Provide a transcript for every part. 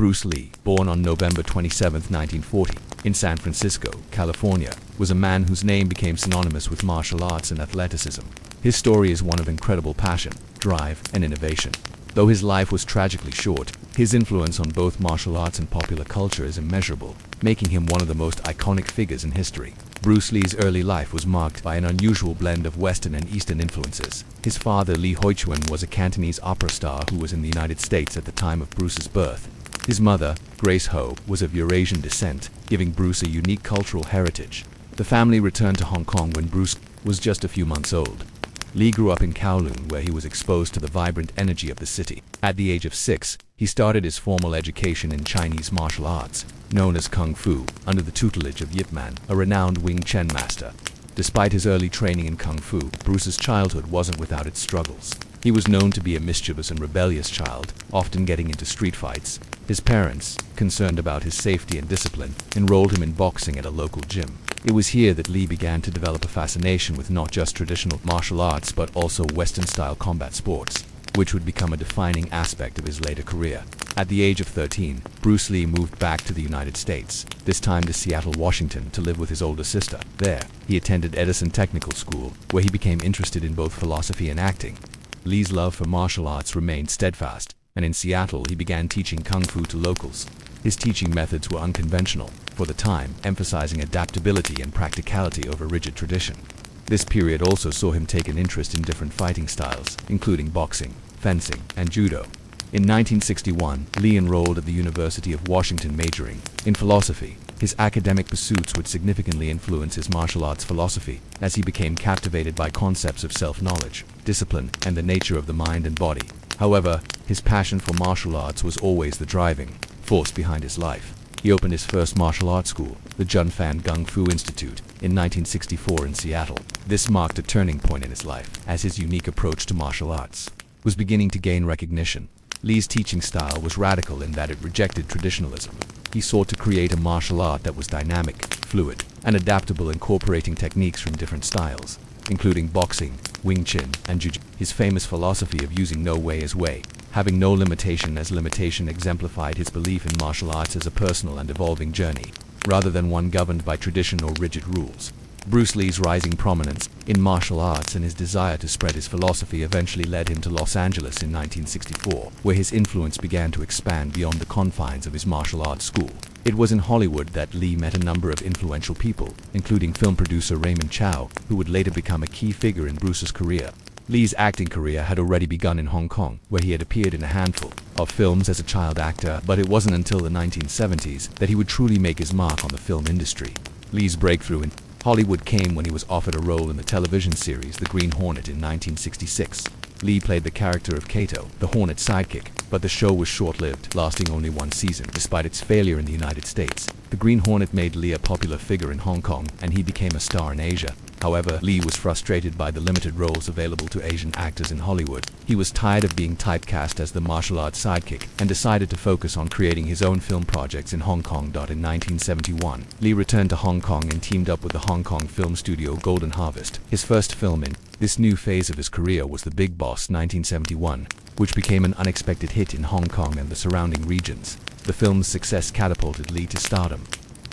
Bruce Lee, born on November 27, 1940, in San Francisco, California, was a man whose name became synonymous with martial arts and athleticism. His story is one of incredible passion, drive, and innovation. Though his life was tragically short, his influence on both martial arts and popular culture is immeasurable, making him one of the most iconic figures in history. Bruce Lee's early life was marked by an unusual blend of Western and Eastern influences. His father, Lee Hoi-chuen, was a Cantonese opera star who was in the United States at the time of Bruce's birth. His mother, Grace Ho, was of Eurasian descent, giving Bruce a unique cultural heritage. The family returned to Hong Kong when Bruce was just a few months old. Lee grew up in Kowloon, where he was exposed to the vibrant energy of the city. At the age of 6, he started his formal education in Chinese martial arts, known as Kung Fu, under the tutelage of Yip Man, a renowned Wing Chun master. Despite his early training in Kung Fu, Bruce's childhood wasn't without its struggles. He was known to be a mischievous and rebellious child, often getting into street fights. His parents, concerned about his safety and discipline, enrolled him in boxing at a local gym. It was here that Lee began to develop a fascination with not just traditional martial arts but also Western-style combat sports, which would become a defining aspect of his later career. At the age of 13, Bruce Lee moved back to the United States, this time to Seattle, Washington, to live with his older sister. There, he attended Edison Technical School, where he became interested in both philosophy and acting. Lee's love for martial arts remained steadfast, and in Seattle he began teaching Kung Fu to locals. His teaching methods were unconventional, for the time, emphasizing adaptability and practicality over rigid tradition. This period also saw him take an interest in different fighting styles, including boxing, fencing, and judo. In 1961, Lee enrolled at the University of Washington, majoring in philosophy. His academic pursuits would significantly influence his martial arts philosophy, as he became captivated by concepts of self-knowledge, discipline, and the nature of the mind and body. However, his passion for martial arts was always the driving force behind his life. He opened his first martial arts school, the Junfan Kung Fu Institute, in 1964 in Seattle. This marked a turning point in his life, as his unique approach to martial arts was beginning to gain recognition. Lee's teaching style was radical in that it rejected traditionalism. He sought to create a martial art that was dynamic, fluid, and adaptable, incorporating techniques from different styles, including boxing, Wing Chun, and Jiu-Jitsu. His famous philosophy of using no way is way, having no limitation as limitation, exemplified his belief in martial arts as a personal and evolving journey, rather than one governed by tradition or rigid rules. Bruce Lee's rising prominence in martial arts and his desire to spread his philosophy eventually led him to Los Angeles in 1964, where his influence began to expand beyond the confines of his martial arts school. It was in Hollywood that Lee met a number of influential people, including film producer Raymond Chow, who would later become a key figure in Bruce's career. Lee's acting career had already begun in Hong Kong, where he had appeared in a handful of films as a child actor, but it wasn't until the 1970s that he would truly make his mark on the film industry. Lee's breakthrough in Hollywood came when he was offered a role in the television series The Green Hornet in 1966. Lee played the character of Kato, the Hornet's sidekick, but the show was short-lived, lasting only one season. Despite its failure in the United States, The Green Hornet made Lee a popular figure in Hong Kong, and he became a star in Asia. However, Lee was frustrated by the limited roles available to Asian actors in Hollywood. He was tired of being typecast as the martial arts sidekick and decided to focus on creating his own film projects in Hong Kong. In 1971, Lee returned to Hong Kong and teamed up with the Hong Kong film studio Golden Harvest. His first film in this new phase of his career was The Big Boss 1971, which became an unexpected hit in Hong Kong and the surrounding regions. The film's success catapulted Lee to stardom,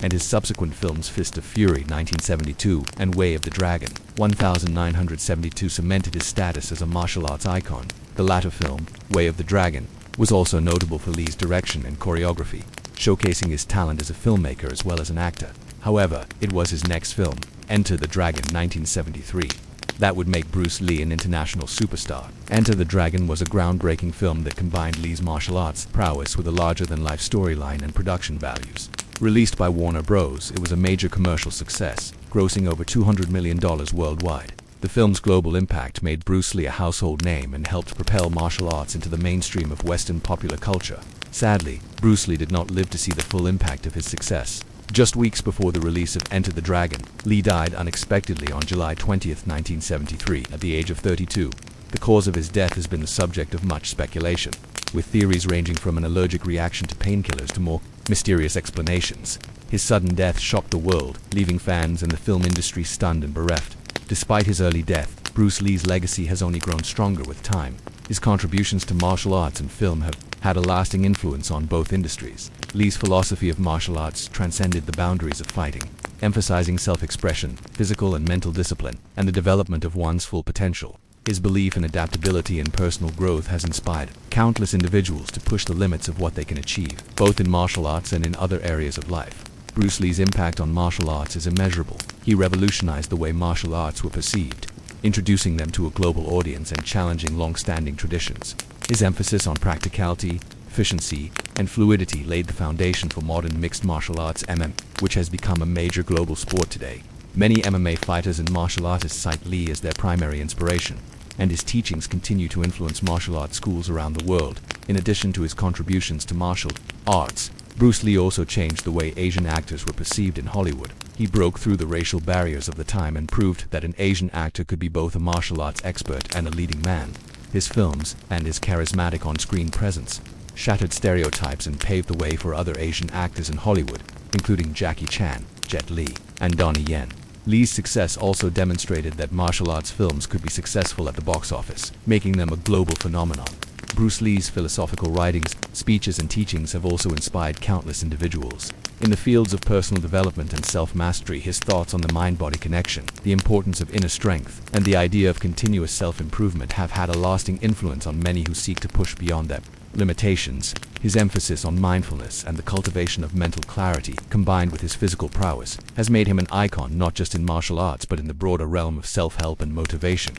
and his subsequent films Fist of Fury 1972 and Way of the Dragon 1972 cemented his status as a martial arts icon. The latter film, Way of the Dragon, was also notable for Lee's direction and choreography, showcasing his talent as a filmmaker as well as an actor. However, it was his next film, Enter the Dragon 1973, that would make Bruce Lee an international superstar. Enter the Dragon was a groundbreaking film that combined Lee's martial arts prowess with a larger-than-life storyline and production values. Released by Warner Bros., it was a major commercial success, grossing over $200 million worldwide. The film's global impact made Bruce Lee a household name and helped propel martial arts into the mainstream of Western popular culture. Sadly, Bruce Lee did not live to see the full impact of his success. Just weeks before the release of Enter the Dragon, Lee died unexpectedly on July 20, 1973, at the age of 32. The cause of his death has been the subject of much speculation, with theories ranging from an allergic reaction to painkillers to more mysterious explanations. His sudden death shocked the world, leaving fans and the film industry stunned and bereft. Despite his early death, Bruce Lee's legacy has only grown stronger with time. His contributions to martial arts and film have had a lasting influence on both industries. Lee's philosophy of martial arts transcended the boundaries of fighting, emphasizing self-expression, physical and mental discipline, and the development of one's full potential. His belief in adaptability and personal growth has inspired countless individuals to push the limits of what they can achieve, both in martial arts and in other areas of life. Bruce Lee's impact on martial arts is immeasurable. He revolutionized the way martial arts were perceived, introducing them to a global audience and challenging long-standing traditions. His emphasis on practicality, efficiency, and fluidity laid the foundation for modern mixed martial arts (MMA), which has become a major global sport today. Many MMA fighters and martial artists cite Lee as their primary inspiration, and his teachings continue to influence martial arts schools around the world. In addition to his contributions to martial arts, Bruce Lee also changed the way Asian actors were perceived in Hollywood. He broke through the racial barriers of the time and proved that an Asian actor could be both a martial arts expert and a leading man. His films, and his charismatic on-screen presence, shattered stereotypes and paved the way for other Asian actors in Hollywood, including Jackie Chan, Jet Li, and Donnie Yen. Lee's success also demonstrated that martial arts films could be successful at the box office, making them a global phenomenon. Bruce Lee's philosophical writings, speeches, and teachings have also inspired countless individuals. In the fields of personal development and self-mastery, his thoughts on the mind-body connection, the importance of inner strength, and the idea of continuous self-improvement have had a lasting influence on many who seek to push beyond their limitations. His emphasis on mindfulness and the cultivation of mental clarity, combined with his physical prowess, has made him an icon not just in martial arts but in the broader realm of self-help and motivation.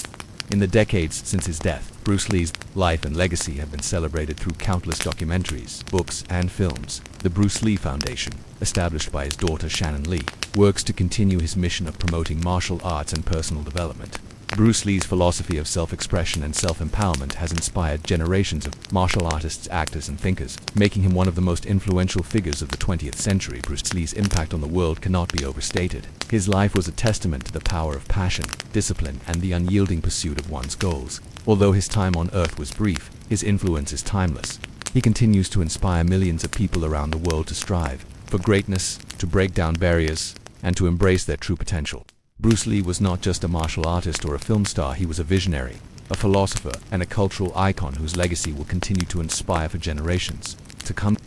In the decades since his death, Bruce Lee's life and legacy have been celebrated through countless documentaries, books, and films. The Bruce Lee Foundation, established by his daughter Shannon Lee, works to continue his mission of promoting martial arts and personal development. Bruce Lee's philosophy of self-expression and self-empowerment has inspired generations of martial artists, actors, and thinkers, making him one of the most influential figures of the 20th century. Bruce Lee's impact on the world cannot be overstated. His life was a testament to the power of passion, discipline, and the unyielding pursuit of one's goals. Although his time on Earth was brief, his influence is timeless. He continues to inspire millions of people around the world to strive for greatness, to break down barriers, and to embrace their true potential. Bruce Lee was not just a martial artist or a film star, he was a visionary, a philosopher, and a cultural icon whose legacy will continue to inspire for generations to come.